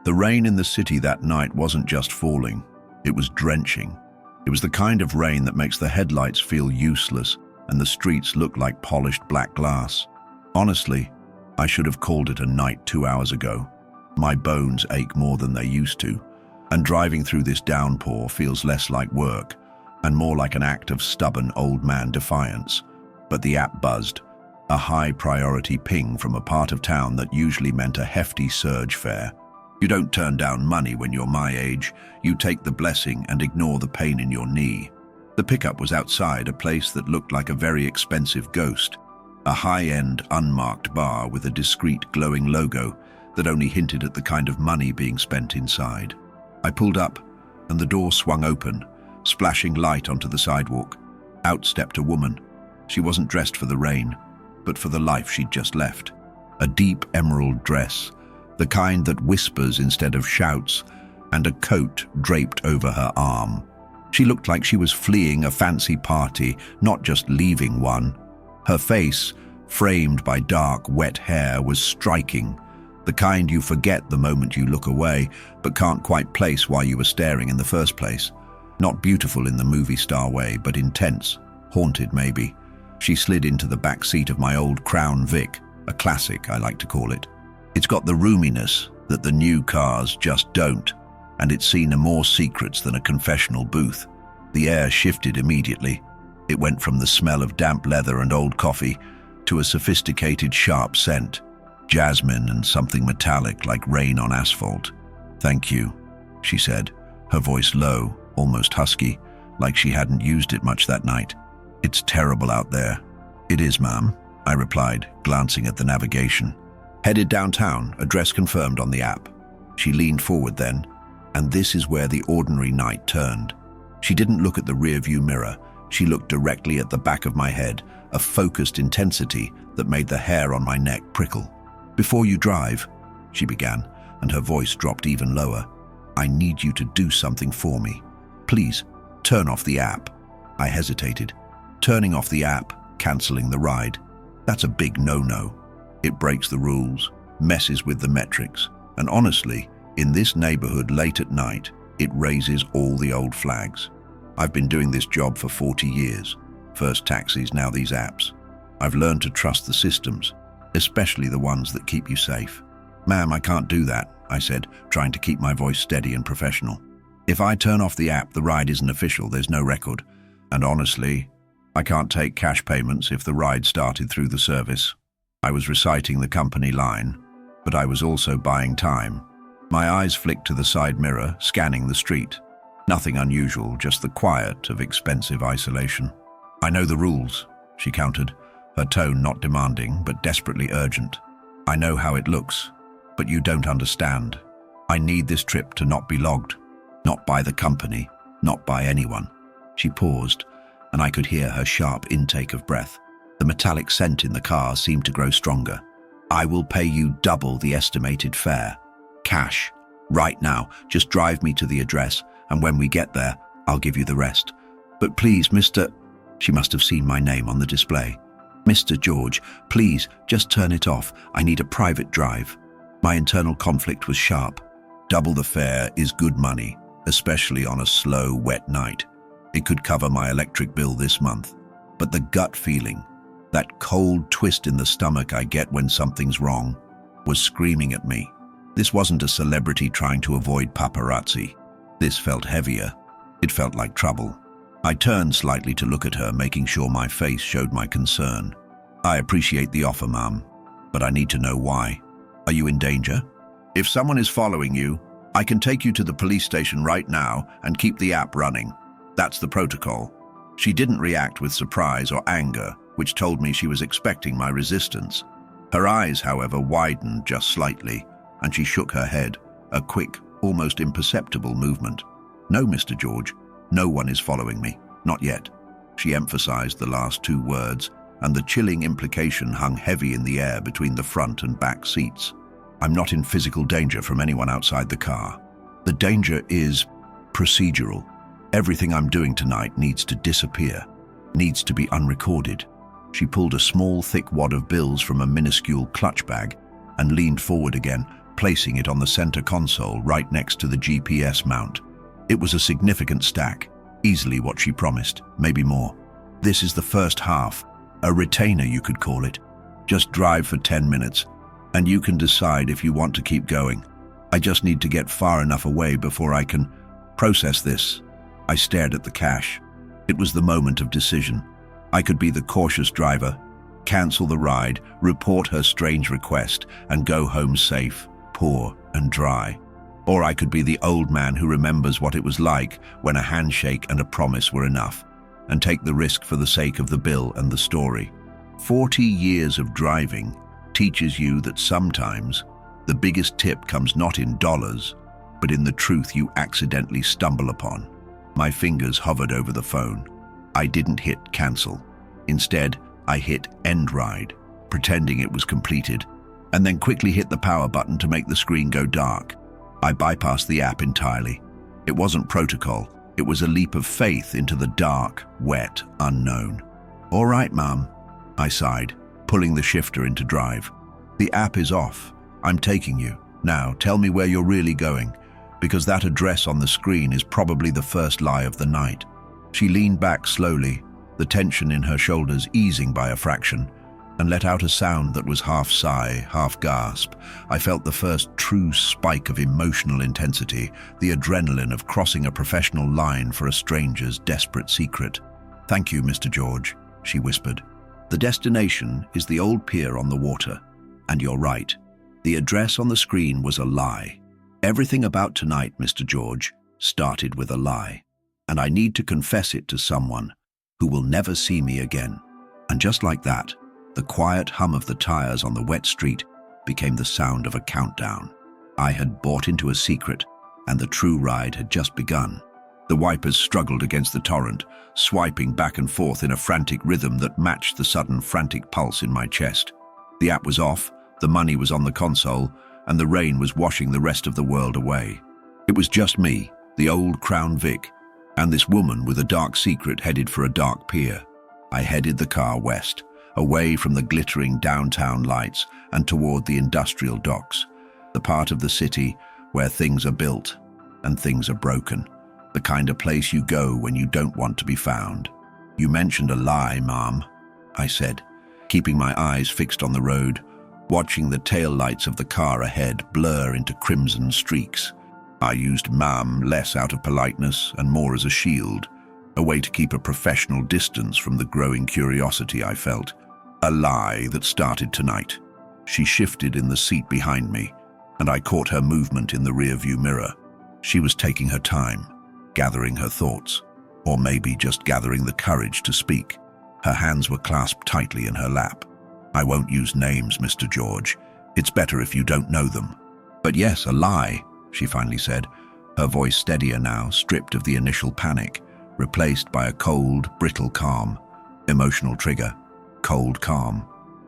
The rain in the city that night wasn't just falling, it was drenching. It was the kind of rain that makes the headlights feel useless and the streets look like polished black glass. Honestly, I should have called it a night 2 hours ago. My bones ache more than they used to, and driving through this downpour feels less like work and more like an act of stubborn old man defiance. But the app buzzed, a high-priority ping from a part of town that usually meant a hefty surge fare. You don't turn down money when you're my age. You take the blessing and ignore the pain in your knee. The pickup was outside a place that looked like a very expensive ghost, a high-end, unmarked bar with a discreet, glowing logo that only hinted at the kind of money being spent inside. I pulled up, and the door swung open, splashing light onto the sidewalk. Out stepped a woman. She wasn't dressed for the rain, but for the life she'd just left. A deep emerald dress, the kind that whispers instead of shouts, and a coat draped over her arm. She looked like she was fleeing a fancy party, not just leaving one. Her face, framed by dark, wet hair, was striking, the kind you forget the moment you look away, but can't quite place why you were staring in the first place. Not beautiful in the movie star way, but intense, haunted maybe. She slid into the back seat of my old Crown Vic, a classic I like to call it. It's got the roominess that the new cars just don't, and it's seen more secrets than a confessional booth. The air shifted immediately. It went from the smell of damp leather and old coffee to a sophisticated, sharp scent, jasmine and something metallic like rain on asphalt. "Thank you," she said, her voice low, almost husky, like she hadn't used it much that night. "It's terrible out there." "It is, ma'am," I replied, glancing at the navigation. Headed downtown, address confirmed on the app. She leaned forward then, and this is where the ordinary night turned. She didn't look at the rearview mirror. She looked directly at the back of my head, a focused intensity that made the hair on my neck prickle. "Before you drive," she began, and her voice dropped even lower, "I need you to do something for me. Please, turn off the app." I hesitated. Turning off the app, cancelling the ride. That's a big no-no. It breaks the rules, messes with the metrics, and honestly, in this neighborhood late at night, it raises all the old flags. I've been doing this job for 40 years. First taxis, now these apps. I've learned to trust the systems, especially the ones that keep you safe. "Ma'am, I can't do that," I said, trying to keep my voice steady and professional. "If I turn off the app, the ride isn't official, there's no record. And honestly, I can't take cash payments if the ride started through the service." I was reciting the company line, but I was also buying time. My eyes flicked to the side mirror, scanning the street. Nothing unusual, just the quiet of expensive isolation. "I know the rules," she countered, her tone not demanding, but desperately urgent. "I know how it looks, but you don't understand. I need this trip to not be logged. Not by the company, not by anyone." She paused, and I could hear her sharp intake of breath. The metallic scent in the car seemed to grow stronger. "I will pay you double the estimated fare. Cash. Right now. Just drive me to the address, and when we get there, I'll give you the rest. But please, Mr. She must have seen my name on the display. "Mr. George, please, just turn it off. I need a private drive." My internal conflict was sharp. Double the fare is good money, especially on a slow, wet night. It could cover my electric bill this month. But the gut feeling, that cold twist in the stomach I get when something's wrong, was screaming at me. This wasn't a celebrity trying to avoid paparazzi. This felt heavier. It felt like trouble. I turned slightly to look at her, making sure my face showed my concern. "I appreciate the offer, ma'am, but I need to know why. Are you in danger? If someone is following you, I can take you to the police station right now and keep the app running. That's the protocol." She didn't react with surprise or anger, which told me she was expecting my resistance. Her eyes, however, widened just slightly, and she shook her head, a quick, almost imperceptible movement. "No, Mr. George, no one is following me. Not yet." She emphasized the last two words, and the chilling implication hung heavy in the air between the front and back seats. "I'm not in physical danger from anyone outside the car. The danger is procedural. Everything I'm doing tonight needs to disappear, needs to be unrecorded." She pulled a small, thick wad of bills from a minuscule clutch bag and leaned forward again, placing it on the center console right next to the GPS mount. It was a significant stack, easily what she promised, maybe more. This is the first half, a retainer you could call it. Just drive for 10 minutes, and you can decide if you want to keep going. I just need to get far enough away before I can process this. I stared at the cash. It was the moment of decision. I could be the cautious driver, cancel the ride, report her strange request, and go home safe, poor and dry. Or I could be the old man who remembers what it was like when a handshake and a promise were enough, and take the risk for the sake of the bill and the story. 40 years of driving teaches you that sometimes the biggest tip comes not in dollars, but in the truth you accidentally stumble upon. My fingers hovered over the phone. I didn't hit cancel. Instead, I hit end ride, pretending it was completed, and then quickly hit the power button to make the screen go dark. I bypassed the app entirely. It wasn't protocol. It was a leap of faith into the dark, wet, unknown. "All right, Mum," I sighed, pulling the shifter into drive. "The app is off. I'm taking you. Now, tell me where you're really going, because that address on the screen is probably the first lie of the night." She leaned back slowly, the tension in her shoulders easing by a fraction, and let out a sound that was half sigh, half gasp. I felt the first true spike of emotional intensity, the adrenaline of crossing a professional line for a stranger's desperate secret. "Thank you, Mr. George," she whispered. "The destination is the old pier on the water. And you're right. The address on the screen was a lie. Everything about tonight, Mr. George, started with a lie. And I need to confess it to someone who will never see me again." And just like that, the quiet hum of the tires on the wet street became the sound of a countdown. I had bought into a secret, and the true ride had just begun. The wipers struggled against the torrent, swiping back and forth in a frantic rhythm that matched the sudden frantic pulse in my chest. The app was off, the money was on the console, and the rain was washing the rest of the world away. It was just me, the old Crown Vic, and this woman with a dark secret headed for a dark pier. I headed the car west, away from the glittering downtown lights and toward the industrial docks, the part of the city where things are built and things are broken, the kind of place you go when you don't want to be found. "You mentioned a lie, Mom," I said, keeping my eyes fixed on the road, watching the taillights of the car ahead blur into crimson streaks. I used "Ma'am" less out of politeness and more as a shield, a way to keep a professional distance from the growing curiosity I felt. "A lie that started tonight." She shifted in the seat behind me, and I caught her movement in the rearview mirror. She was taking her time, gathering her thoughts, or maybe just gathering the courage to speak. Her hands were clasped tightly in her lap. "I won't use names, Mr. George. It's better if you don't know them." "But yes, a lie," she finally said, her voice steadier now, stripped of the initial panic, replaced by a cold, brittle calm. Emotional trigger. Cold calm.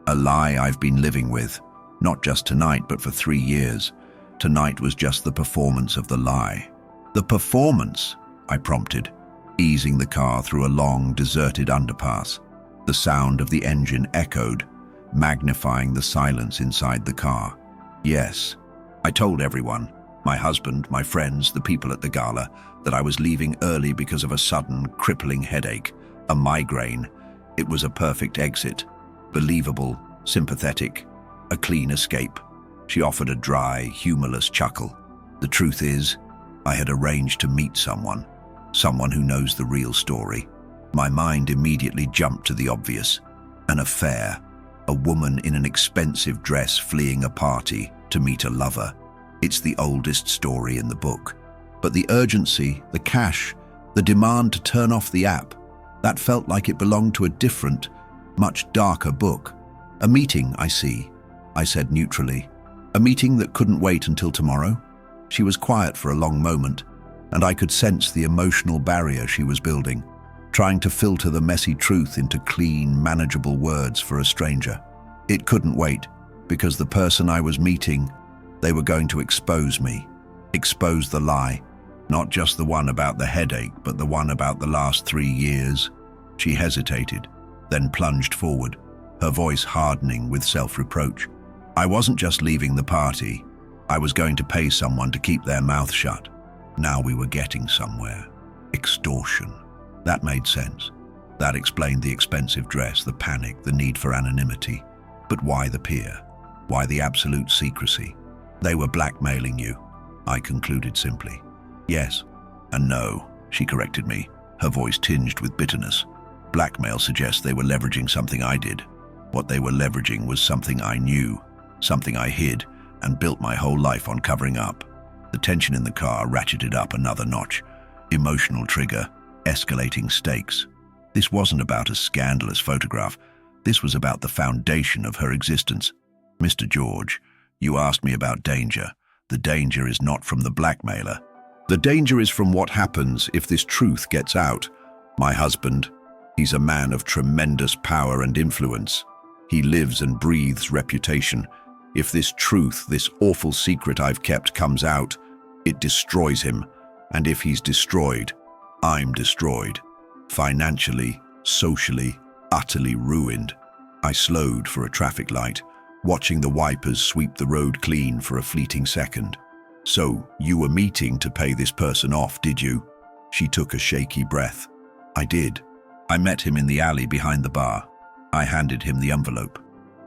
"A lie I've been living with, not just tonight, but for 3 years. Tonight was just the performance of the lie." "The performance?" I prompted, easing the car through a long, deserted underpass. The sound of the engine echoed, magnifying the silence inside the car. "Yes, I told everyone, my husband, my friends, the people at the gala, that I was leaving early because of a sudden, crippling headache, a migraine. It was a perfect exit. Believable, sympathetic, a clean escape." She offered a dry, humorless chuckle. "The truth is, I had arranged to meet someone who knows the real story." My mind immediately jumped to the obvious. An affair, a woman in an expensive dress fleeing a party to meet a lover. It's the oldest story in the book. But the urgency, the cash, the demand to turn off the app, that felt like it belonged to a different, much darker book. "A meeting, I see," I said neutrally. "A meeting that couldn't wait until tomorrow?" She was quiet for a long moment, and I could sense the emotional barrier she was building, trying to filter the messy truth into clean, manageable words for a stranger. It couldn't wait, because the person I was meeting, they were going to expose me, expose the lie, not just the one about the headache, but the one about the last 3 years. She hesitated, then plunged forward, her voice hardening with self-reproach. "I wasn't just leaving the party. I was going to pay someone to keep their mouth shut. Now we were getting somewhere. Extortion. That made sense. That explained the expensive dress, the panic, the need for anonymity. But why the peer? Why the absolute secrecy? They were blackmailing you, I concluded simply. Yes and no, she corrected me, her voice tinged with bitterness. Blackmail suggests they were leveraging something I did. What they were leveraging was something I knew, something I hid and built my whole life on covering up. The tension in the car ratcheted up another notch. Emotional trigger, escalating stakes. This wasn't about a scandalous photograph. This was about the foundation of her existence. Mr. George, you asked me about danger. The danger is not from the blackmailer. The danger is from what happens if this truth gets out. My husband, he's a man of tremendous power and influence. He lives and breathes reputation. If this truth, this awful secret I've kept comes out, it destroys him. And if he's destroyed, I'm destroyed. Financially, socially, utterly ruined. I slowed for a traffic light, watching the wipers sweep the road clean for a fleeting second. So, you were meeting to pay this person off, did you? She took a shaky breath. I did. I met him in the alley behind the bar. I handed him the envelope.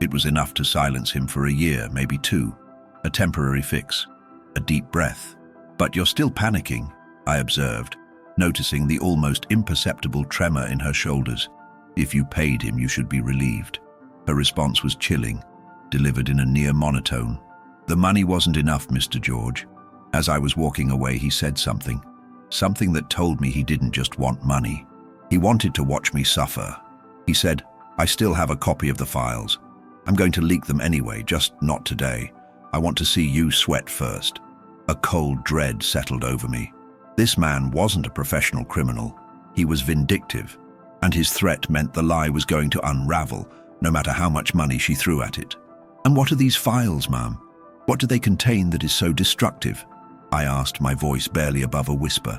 It was enough to silence him for a year, maybe two. A temporary fix. A deep breath. But you're still panicking, I observed, noticing the almost imperceptible tremor in her shoulders. If you paid him, you should be relieved. Her response was chilling, delivered in a near monotone. The money wasn't enough, Mr. George. As I was walking away, he said something that told me he didn't just want money. He wanted to watch me suffer. He said, I still have a copy of the files. I'm going to leak them anyway, just not today. I want to see you sweat first. A cold dread settled over me. This man wasn't a professional criminal. He was vindictive, and his threat meant the lie was going to unravel, no matter how much money she threw at it. And what are these files, ma'am? What do they contain that is so destructive? I asked, my voice barely above a whisper.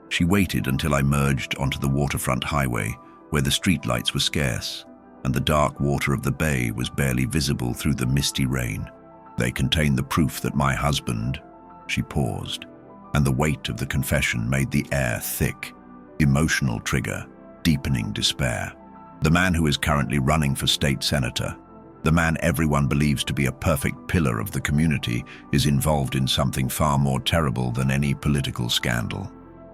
She waited until I merged onto the waterfront highway, where the streetlights were scarce, and the dark water of the bay was barely visible through the misty rain. They contain the proof that my husband... She paused, and the weight of the confession made the air thick. Emotional trigger, deepening despair. The man who is currently running for state senator, the man everyone believes to be a perfect pillar of the community, is involved in something far more terrible than any political scandal.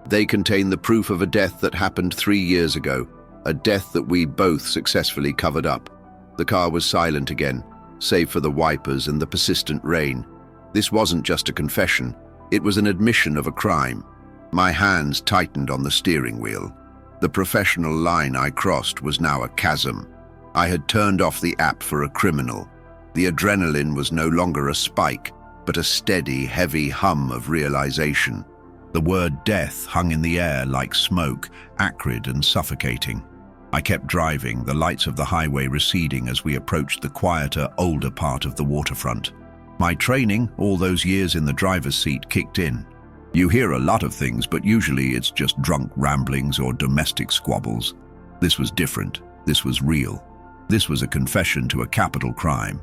They contain the proof of a death that happened 3 years ago, a death that we both successfully covered up. The car was silent again, save for the wipers and the persistent rain. This wasn't just a confession, it was an admission of a crime. My hands tightened on the steering wheel. The professional line I crossed was now a chasm. I had turned off the app for a criminal. The adrenaline was no longer a spike, but a steady, heavy hum of realization. The word death hung in the air like smoke, acrid and suffocating. I kept driving, the lights of the highway receding as we approached the quieter, older part of the waterfront. My training, all those years in the driver's seat, kicked in. You hear a lot of things, but usually it's just drunk ramblings or domestic squabbles. This was different. This was real. This was a confession to a capital crime.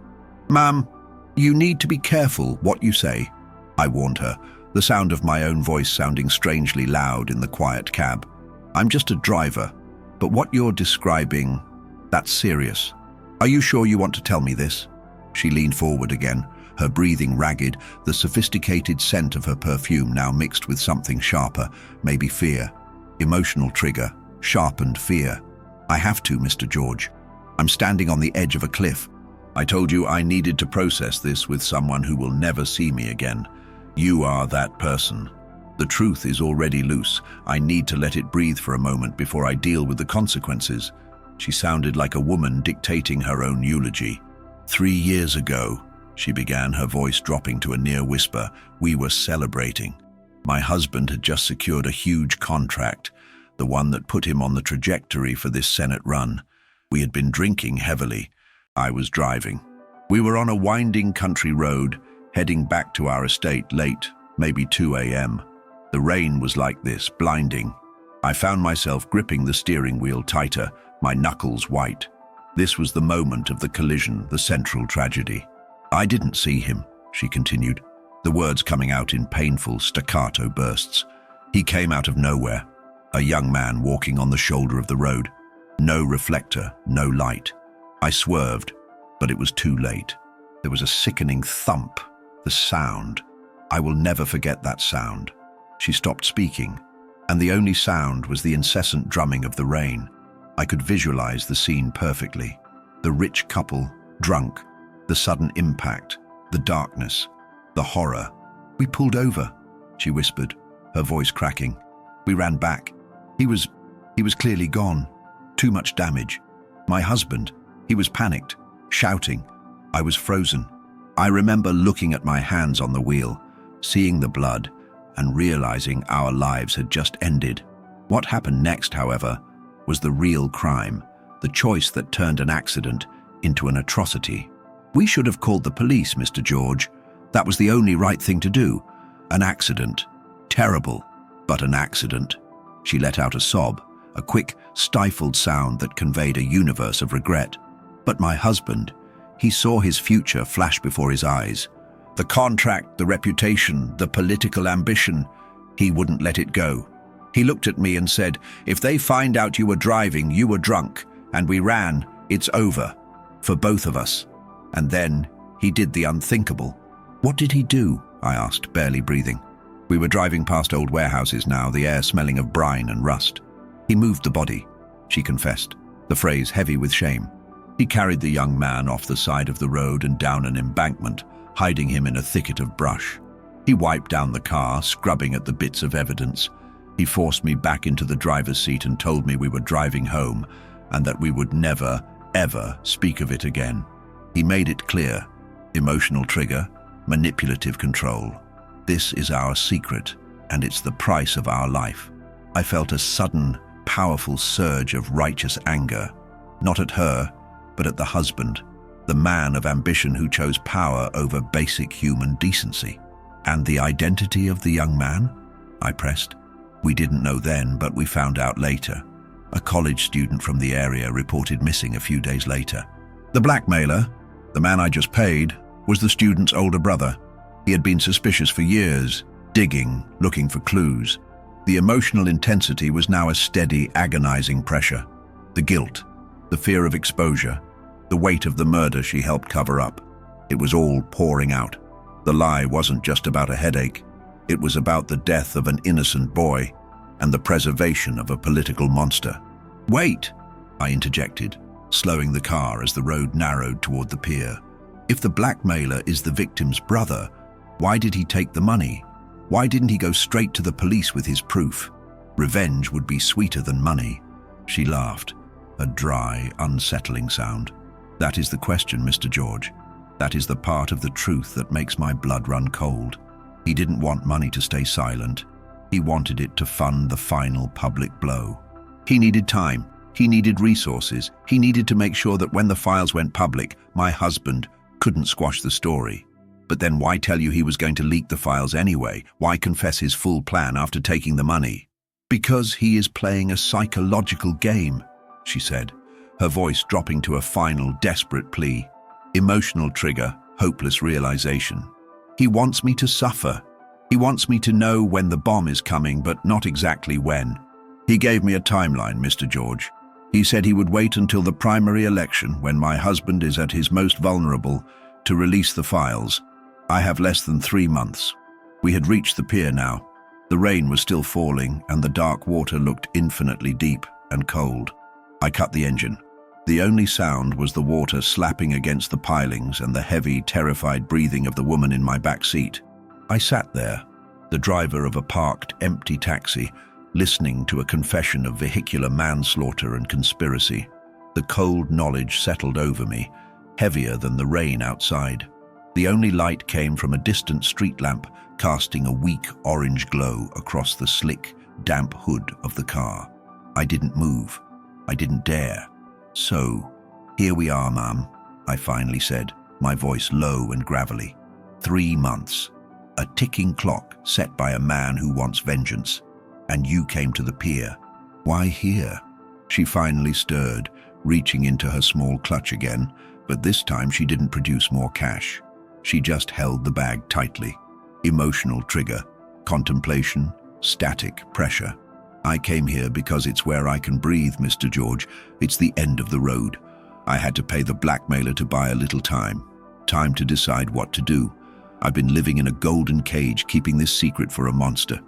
Ma'am, you need to be careful what you say, I warned her, the sound of my own voice sounding strangely loud in the quiet cab. I'm just a driver, but what you're describing, that's serious. Are you sure you want to tell me this? She leaned forward again, her breathing ragged, the sophisticated scent of her perfume now mixed with something sharper, maybe fear. Emotional trigger, sharpened fear. I have to, Mr. George. I'm standing on the edge of a cliff. I told you I needed to process this with someone who will never see me again. You are that person. The truth is already loose. I need to let it breathe for a moment before I deal with the consequences. She sounded like a woman dictating her own eulogy. 3 years ago, she began, her voice dropping to a near whisper, we were celebrating. My husband had just secured a huge contract, the one that put him on the trajectory for this Senate run. We had been drinking heavily. I was driving. We were on a winding country road, heading back to our estate late, maybe 2 a.m. The rain was like this, blinding. I found myself gripping the steering wheel tighter, my knuckles white. This was the moment of the collision, the central tragedy. I didn't see him, she continued. the words coming out in painful staccato bursts. He came out of nowhere, a young man walking on the shoulder of the road. No reflector, no light. I swerved, but it was too late. There was a sickening thump, the sound. I will never forget that sound. She stopped speaking, and the only sound was the incessant drumming of the rain. I could visualize the scene perfectly. The rich couple, drunk, the sudden impact, the darkness, the horror. "We pulled over," she whispered, her voice cracking. We ran back. He was clearly gone. Too much damage. My husband, he was panicked, shouting. I was frozen. I remember looking at my hands on the wheel, seeing the blood, and realizing our lives had just ended. What happened next, however, was the real crime, the choice that turned an accident into an atrocity. "We should have called the police, Mr. George. That was the only right thing to do. An accident. Terrible, but an accident." She let out a sob, a quick, stifled sound that conveyed a universe of regret. But my husband, he saw his future flash before his eyes. The contract, the reputation, the political ambition, he wouldn't let it go. He looked at me and said, "If they find out you were driving, you were drunk, and we ran, it's over. For both of us." And then he did the unthinkable. "What did he do?" I asked, barely breathing. We were driving past old warehouses now, the air smelling of brine and rust. "He moved the body," she confessed, the phrase heavy with shame. "He carried the young man off the side of the road and down an embankment, hiding him in a thicket of brush. He wiped down the car, scrubbing at the bits of evidence. He forced me back into the driver's seat and told me we were driving home and that we would never, ever speak of it again. He made it clear. Emotional trigger, manipulative control. This is our secret, and it's the price of our life." I felt a sudden, powerful surge of righteous anger, not at her, but at the husband, the man of ambition who chose power over basic human decency. "And the identity of the young man?" I pressed. "We didn't know then, but we found out later. A college student from the area reported missing a few days later. The blackmailer, the man I just paid, was the student's older brother. He had been suspicious for years, digging, looking for clues. The emotional intensity was now a steady, agonizing pressure. The guilt, the fear of exposure, the weight of the murder she helped cover up. It was all pouring out. The lie wasn't just about a headache. It was about the death of an innocent boy and the preservation of a political monster. "Wait," I interjected, slowing the car as the road narrowed toward the pier. "If the blackmailer is the victim's brother, why did he take the money? Why didn't he go straight to the police with his proof? Revenge would be sweeter than money." She laughed, a dry, unsettling sound. "That is the question, Mr. George. That is the part of the truth that makes my blood run cold. He didn't want money to stay silent. He wanted it to fund the final public blow. He needed time. He needed resources. He needed to make sure that when the files went public, my husband couldn't squash the story. But then why tell you he was going to leak the files anyway? Why confess his full plan after taking the money?" "Because he is playing a psychological game," she said, her voice dropping to a final, desperate plea. Emotional trigger, hopeless realization. "He wants me to suffer. He wants me to know when the bomb is coming, but not exactly when. He gave me a timeline, Mr. George. He said he would wait until the primary election, when my husband is at his most vulnerable, to release the files. I have less than 3 months. We had reached the pier now. The rain was still falling, and the dark water looked infinitely deep and cold. I cut the engine. The only sound was the water slapping against the pilings and the heavy, terrified breathing of the woman in my back seat. I sat there, the driver of a parked, empty taxi, listening to a confession of vehicular manslaughter and conspiracy. The cold knowledge settled over me, heavier than the rain outside. The only light came from a distant street lamp, casting a weak orange glow across the slick, damp hood of the car. I didn't move. I didn't dare. "So, here we are, Ma'am," I finally said, my voice low and gravelly. 3 months. A ticking clock set by a man who wants vengeance. And you came to the pier. Why here? She finally stirred, reaching into her small clutch again, but this time she didn't produce more cash. She just held the bag tightly. Emotional trigger, contemplation, static pressure. I came here because it's where I can breathe, Mr. George. It's the end of the road. I had to pay the blackmailer to buy a little time. Time to decide what to do. I've been living in a golden cage, keeping this secret for a monster.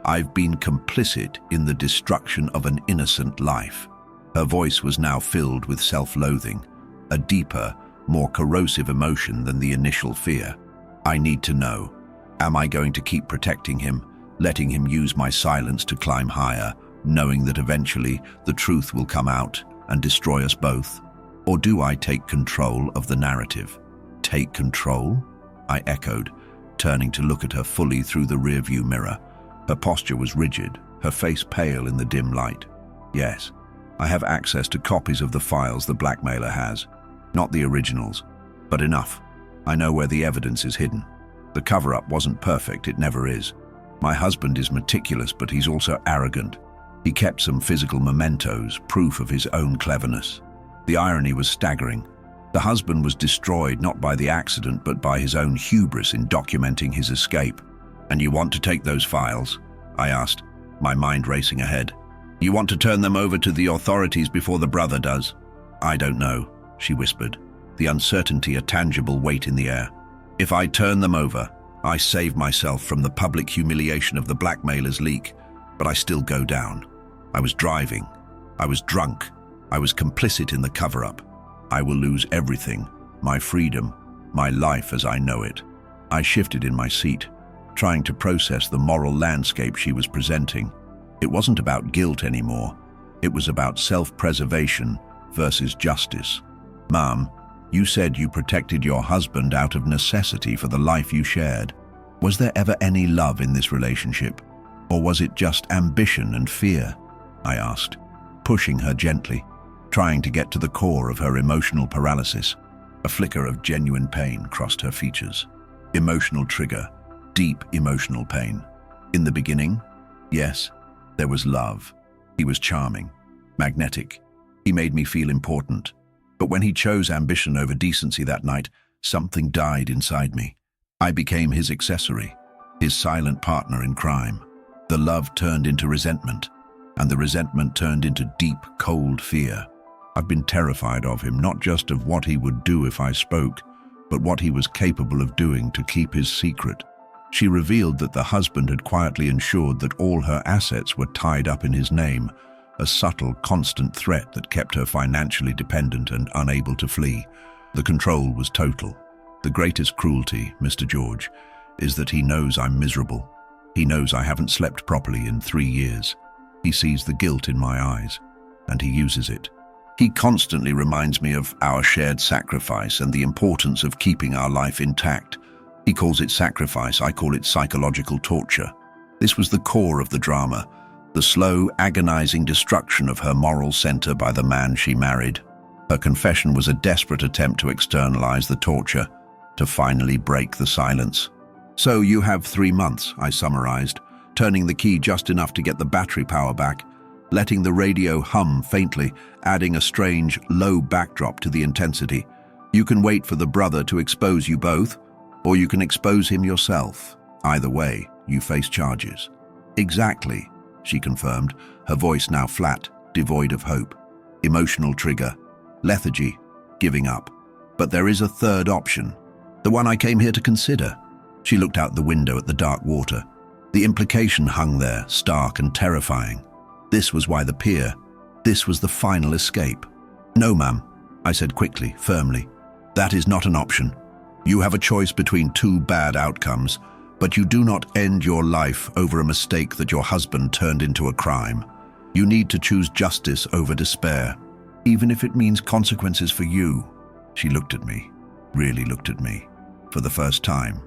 I've been complicit in the destruction of an innocent life. Her voice was now filled with self-loathing, a deeper, more corrosive emotion than the initial fear. I need to know. Am I going to keep protecting him, letting him use my silence to climb higher, knowing that eventually the truth will come out and destroy us both? Or do I take control of the narrative? Take control? I echoed, turning to look at her fully through the rearview mirror. Her posture was rigid, her face pale in the dim light. Yes, I have access to copies of the files the blackmailer has. Not the originals, but enough. I know where the evidence is hidden. The cover-up wasn't perfect, it never is. My husband is meticulous, but he's also arrogant. He kept some physical mementos, proof of his own cleverness. The irony was staggering. The husband was destroyed not by the accident, but by his own hubris in documenting his escape. "And you want to take those files?" I asked, my mind racing ahead. "You want to turn them over to the authorities before the brother does?" "I don't know," she whispered, the uncertainty a tangible weight in the air. "If I turn them over, I save myself from the public humiliation of the blackmailer's leak, but I still go down. I was driving. I was drunk. I was complicit in the cover-up. I will lose everything, my freedom, my life as I know it." I shifted in my seat, trying to process the moral landscape she was presenting. It wasn't about guilt anymore. It was about self-preservation versus justice. "Mom, you said you protected your husband out of necessity for the life you shared. Was there ever any love in this relationship? Or was it just ambition and fear?" I asked, pushing her gently, trying to get to the core of her emotional paralysis. A flicker of genuine pain crossed her features. Emotional trigger, deep emotional pain. In the beginning, yes, there was love. He was charming, magnetic. He made me feel important. But when he chose ambition over decency that night, something died inside me. I became his accessory, his silent partner in crime. The love turned into resentment, and the resentment turned into deep, cold fear. I've been terrified of him, not just of what he would do if I spoke, but what he was capable of doing to keep his secret. She revealed that the husband had quietly ensured that all her assets were tied up in his name, a subtle, constant threat that kept her financially dependent and unable to flee. The control was total. The greatest cruelty, Mr. George, is that he knows I'm miserable. He knows I haven't slept properly in 3 years. He sees the guilt in my eyes, and he uses it. He constantly reminds me of our shared sacrifice and the importance of keeping our life intact. He calls it sacrifice, I call it psychological torture. This was the core of the drama, the slow, agonizing destruction of her moral center by the man she married. Her confession was a desperate attempt to externalize the torture, to finally break the silence. "So you have 3 months, I summarized, turning the key just enough to get the battery power back, letting the radio hum faintly, adding a strange, low backdrop to the intensity. You can wait for the brother to expose you both, or you can expose him yourself. Either way, you face charges." "Exactly," she confirmed, her voice now flat, devoid of hope. "Emotional trigger, lethargy, giving up. But there is a third option, the one I came here to consider." She looked out the window at the dark water. The implication hung there, stark and terrifying. This was why the pier. This was the final escape. "No, ma'am," I said quickly, firmly. "That is not an option. You have a choice between 2 bad outcomes, but you do not end your life over a mistake that your husband turned into a crime. You need to choose justice over despair, even if it means consequences for you." She looked at me, really looked at me, for the first time,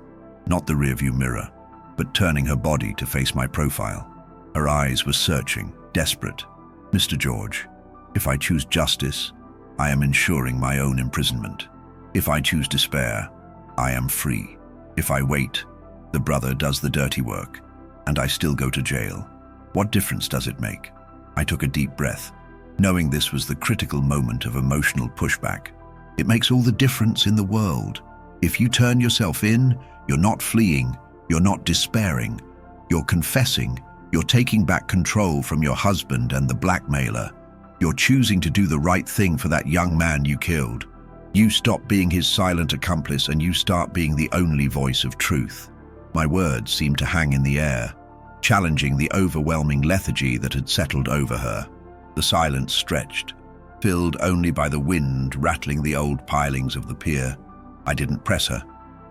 not the rearview mirror, but turning her body to face my profile. Her eyes were searching, desperate. "Mr. George, if I choose justice, I am ensuring my own imprisonment. If I choose despair, I am free. If I wait, the brother does the dirty work, and I still go to jail. What difference does it make?" I took a deep breath, knowing this was the critical moment of emotional pushback. It makes all the difference in the world. If you turn yourself in, you're not fleeing, You're not despairing. You're confessing. You're taking back control from your husband and the blackmailer. You're choosing to do the right thing for that young man you killed. You stop being his silent accomplice and you start being the only voice of truth. My words seemed to hang in the air, challenging the overwhelming lethargy that had settled over her. The silence stretched, filled only by the wind rattling the old pilings of the pier. I didn't press her.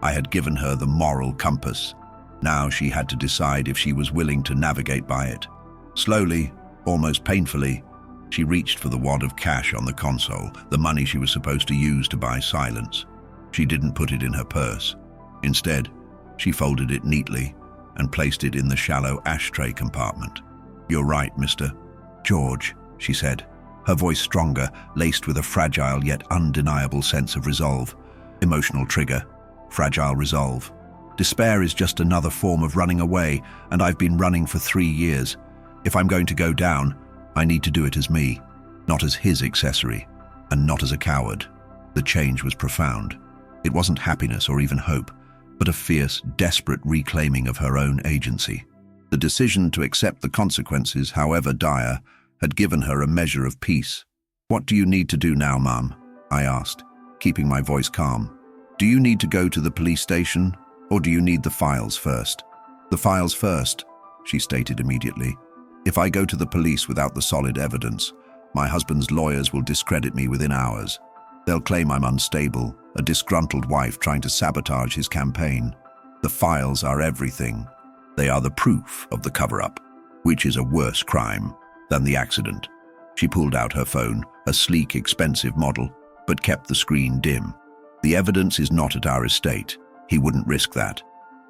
I had given her the moral compass. Now she had to decide if she was willing to navigate by it. Slowly, almost painfully, she reached for the wad of cash on the console, the money she was supposed to use to buy silence. She didn't put it in her purse. Instead, she folded it neatly and placed it in the shallow ashtray compartment. "You're right, Mr. George," she said, her voice stronger, laced with a fragile yet undeniable sense of resolve. Emotional trigger, fragile resolve. Despair is just another form of running away, and I've been running for 3 years. If I'm going to go down, I need to do it as me, not as his accessory, and not as a coward. The change was profound. It wasn't happiness or even hope, but a fierce, desperate reclaiming of her own agency. The decision to accept the consequences, however dire, had given her a measure of peace. "What do you need to do now, Mum?" I asked, keeping my voice calm. "Do you need to go to the police station, or do you need the files first?" "The files first," she stated immediately. "If I go to the police without the solid evidence, my husband's lawyers will discredit me within hours. They'll claim I'm unstable, a disgruntled wife trying to sabotage his campaign. The files are everything. They are the proof of the cover-up, which is a worse crime than the accident." She pulled out her phone, a sleek, expensive model, but kept the screen dim. "The evidence is not at our estate. He wouldn't risk that.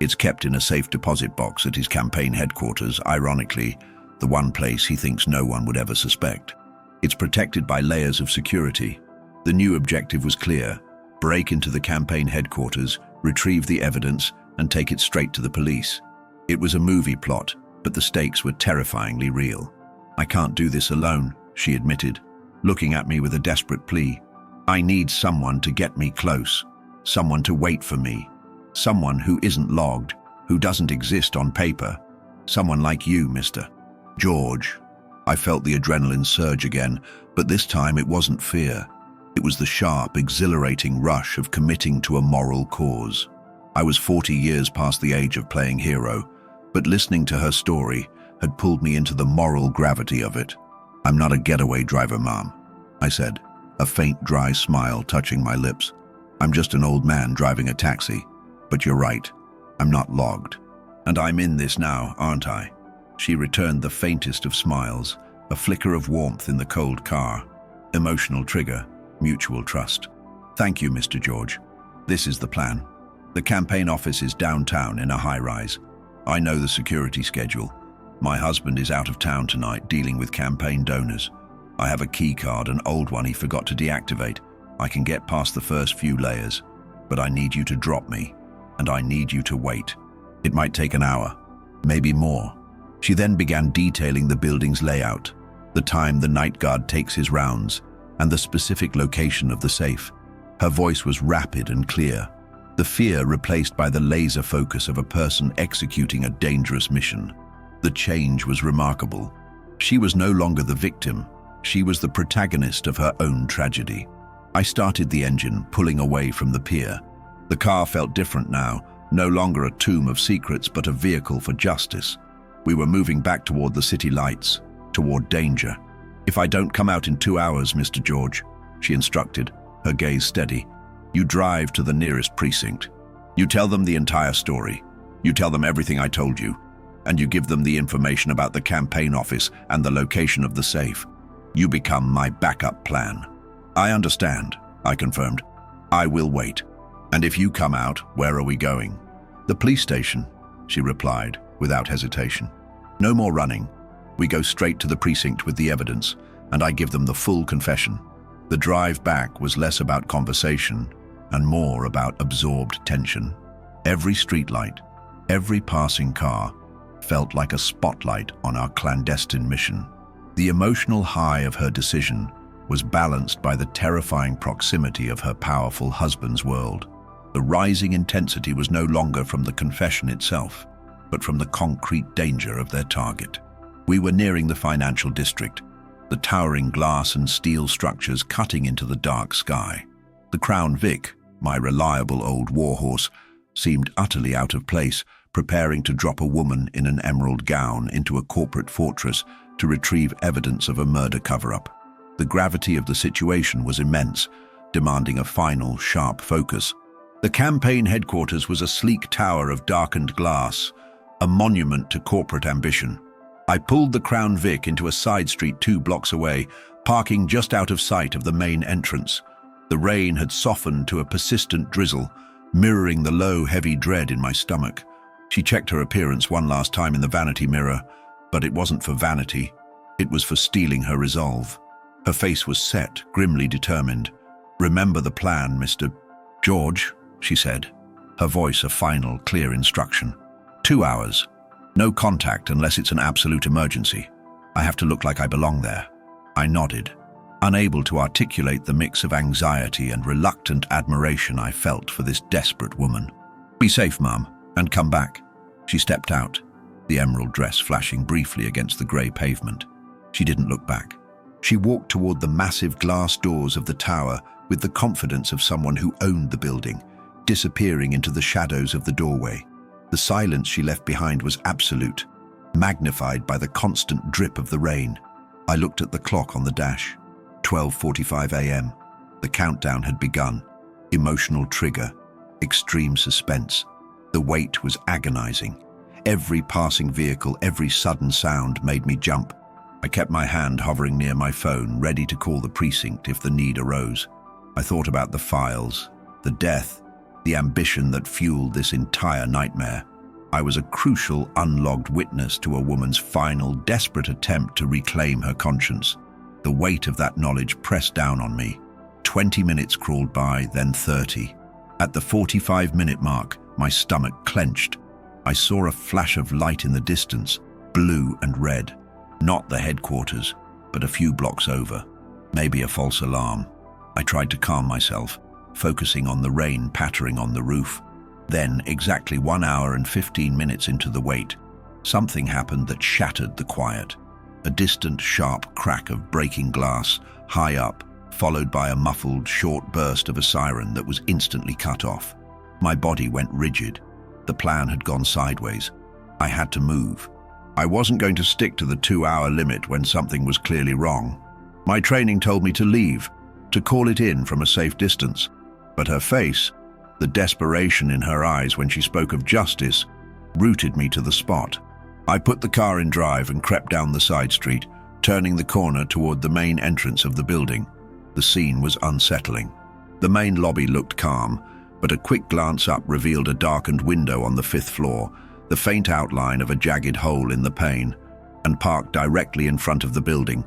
It's kept in a safe deposit box at his campaign headquarters, ironically, the one place he thinks no one would ever suspect. It's protected by layers of security. The new objective was clear: break into the campaign headquarters, retrieve the evidence, and take it straight to the police. It was a movie plot, but the stakes were terrifyingly real. "I can't do this alone," she admitted, looking at me with a desperate plea. "I need someone to get me close, someone to wait for me, someone who isn't logged, who doesn't exist on paper, someone like you, Mr. George." I felt the adrenaline surge again, but this time it wasn't fear. It was the sharp, exhilarating rush of committing to a moral cause. I was 40 years past the age of playing hero, but listening to her story had pulled me into the moral gravity of it. "I'm not a getaway driver, Mom," I said, a faint, dry smile touching my lips. "I'm just an old man driving a taxi. But you're right, I'm not logged. And I'm in this now, aren't I?" She returned the faintest of smiles, a flicker of warmth in the cold car. Emotional trigger, mutual trust. "Thank you, Mr. George. This is the plan. The campaign office is downtown in a high-rise. I know the security schedule. My husband is out of town tonight dealing with campaign donors. I have a key card, an old one he forgot to deactivate. I can get past the first few layers, but I need you to drop me, and I need you to wait. It might take an hour, maybe more." She then began detailing the building's layout, the time the night guard takes his rounds, and the specific location of the safe. Her voice was rapid and clear, the fear replaced by the laser focus of a person executing a dangerous mission. The change was remarkable. She was no longer the victim. She was the protagonist of her own tragedy. I started the engine, pulling away from the pier. The car felt different now, no longer a tomb of secrets, but a vehicle for justice. We were moving back toward the city lights, toward danger. "If I don't come out in 2 hours, Mr. George," she instructed, her gaze steady, "you drive to the nearest precinct. You tell them the entire story. You tell them everything I told you, and you give them the information about the campaign office and the location of the safe. You become my backup plan." "I understand," I confirmed. "I will wait. And if you come out, where are we going?" "The police station," she replied, without hesitation. "No more running. We go straight to the precinct with the evidence, and I give them the full confession." The drive back was less about conversation and more about absorbed tension. Every streetlight, every passing car, felt like a spotlight on our clandestine mission. The emotional high of her decision was balanced by the terrifying proximity of her powerful husband's world. The rising intensity was no longer from the confession itself, but from the concrete danger of their target. We were nearing the financial district, the towering glass and steel structures cutting into the dark sky. The Crown Vic, my reliable old warhorse, seemed utterly out of place, preparing to drop a woman in an emerald gown into a corporate fortress to retrieve evidence of a murder cover-up. The gravity of the situation was immense, demanding a final, sharp focus. The campaign headquarters was a sleek tower of darkened glass, a monument to corporate ambition. I pulled the Crown Vic into a side street 2 blocks away, parking just out of sight of the main entrance. The rain had softened to a persistent drizzle, mirroring the low, heavy dread in my stomach. She checked her appearance one last time in the vanity mirror, but it wasn't for vanity. It was for steeling her resolve. Her face was set, grimly determined. "Remember the plan, Mr. George," she said, her voice a final, clear instruction. 2 hours. No contact unless it's an absolute emergency. I have to look like I belong there. I nodded, unable to articulate the mix of anxiety and reluctant admiration I felt for this desperate woman. "Be safe, Mum, and come back." She stepped out, the emerald dress flashing briefly against the grey pavement. She didn't look back. She walked toward the massive glass doors of the tower with the confidence of someone who owned the building, disappearing into the shadows of the doorway. The silence she left behind was absolute, magnified by the constant drip of the rain. I looked at the clock on the dash. 12:45 a.m. The countdown had begun. Emotional trigger, extreme suspense. The wait was agonizing. Every passing vehicle, every sudden sound made me jump. I kept my hand hovering near my phone, ready to call the precinct if the need arose. I thought about the files, the death, the ambition that fueled this entire nightmare. I was a crucial, unlogged witness to a woman's final, desperate attempt to reclaim her conscience. The weight of that knowledge pressed down on me. 20 minutes crawled by, then 30. At the 45-minute mark, my stomach clenched. I saw a flash of light in the distance, blue and red. Not the headquarters, but a few blocks over. Maybe a false alarm. I tried to calm myself, focusing on the rain pattering on the roof. Then, exactly 1 hour and 15 minutes into the wait, something happened that shattered the quiet. A distant, sharp crack of breaking glass, high up, followed by a muffled, short burst of a siren that was instantly cut off. My body went rigid. The plan had gone sideways. I had to move. I wasn't going to stick to the 2-hour limit when something was clearly wrong. My training told me to leave, to call it in from a safe distance. But her face, the desperation in her eyes when she spoke of justice, rooted me to the spot. I put the car in drive and crept down the side street, turning the corner toward the main entrance of the building. The scene was unsettling. The main lobby looked calm, but a quick glance up revealed a darkened window on the 5th floor, the faint outline of a jagged hole in the pane, and parked directly in front of the building.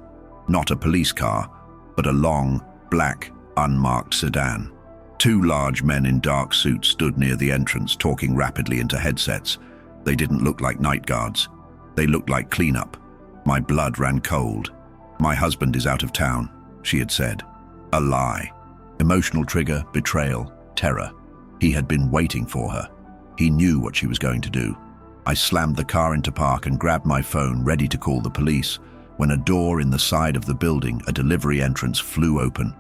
Not a police car, but a long, black, unmarked sedan. 2 large men in dark suits stood near the entrance, talking rapidly into headsets. They didn't look like night guards. They looked like cleanup. My blood ran cold. "My husband is out of town," she had said. A lie. Emotional trigger, betrayal, terror. He had been waiting for her. He knew what she was going to do. I slammed the car into park and grabbed my phone, ready to call the police, when a door in the side of the building, a delivery entrance, flew open,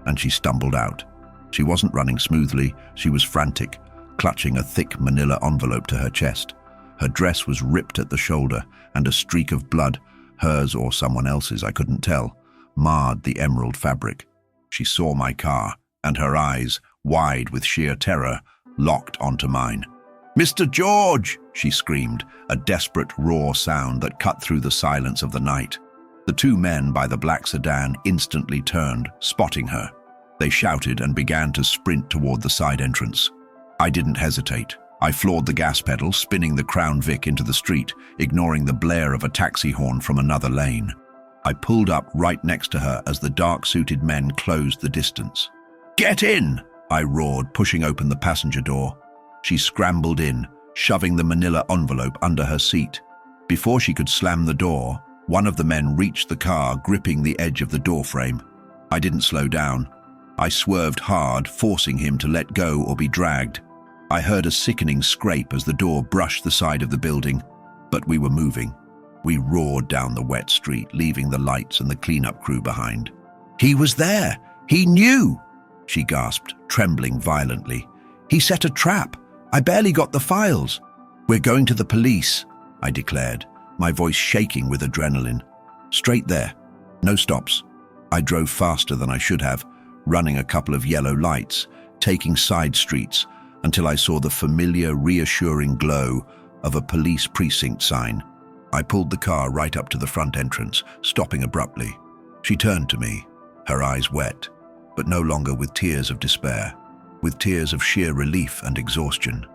and she stumbled out. She wasn't running smoothly. She was frantic, clutching a thick manila envelope to her chest. Her dress was ripped at the shoulder, and a streak of blood, hers or someone else's, I couldn't tell, marred the emerald fabric. She saw my car, and her eyes, wide with sheer terror, locked onto mine. "Mr. George!" she screamed, a desperate, raw sound that cut through the silence of the night. The 2 men by the black sedan instantly turned, spotting her. They shouted and began to sprint toward the side entrance. I didn't hesitate. I floored the gas pedal, spinning the Crown Vic into the street, ignoring the blare of a taxi horn from another lane. I pulled up right next to her as the dark-suited men closed the distance. "Get in!" I roared, pushing open the passenger door. She scrambled in, shoving the manila envelope under her seat. Before she could slam the door, one of the men reached the car, gripping the edge of the doorframe. I didn't slow down. I swerved hard, forcing him to let go or be dragged. I heard a sickening scrape as the door brushed the side of the building, but we were moving. We roared down the wet street, leaving the lights and the cleanup crew behind. "He was there! He knew!" she gasped, trembling violently. "He set a trap! I barely got the files!" "We're going to the police," I declared, my voice shaking with adrenaline. "Straight there. No stops." I drove faster than I should have, running a couple of yellow lights, taking side streets, until I saw the familiar, reassuring glow of a police precinct sign. I pulled the car right up to the front entrance, stopping abruptly. She turned to me, her eyes wet, but no longer with tears of despair, with tears of sheer relief and exhaustion.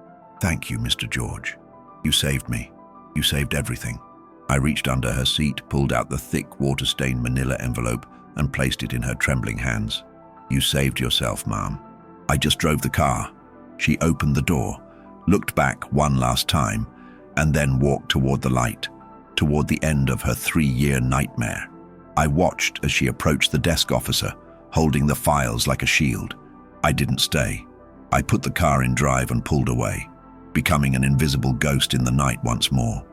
"Thank you, Mr. George. You saved me. You saved everything." I reached under her seat, pulled out the thick, water-stained manila envelope, and placed it in her trembling hands. "You saved yourself, Mom. I just drove the car." She opened the door, looked back one last time, and then walked toward the light, toward the end of her 3-year nightmare. I watched as she approached the desk officer, holding the files like a shield. I didn't stay. I put the car in drive and pulled away, becoming an invisible ghost in the night once more.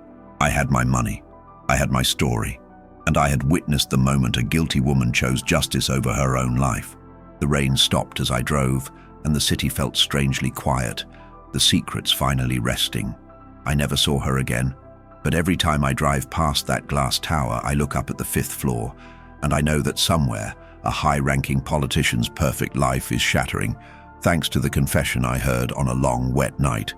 I had my money, I had my story, and I had witnessed the moment a guilty woman chose justice over her own life. The rain stopped as I drove, and the city felt strangely quiet, the secrets finally resting. I never saw her again, but every time I drive past that glass tower, I look up at the 5th floor, and I know that somewhere, a high-ranking politician's perfect life is shattering, thanks to the confession I heard on a long, wet night.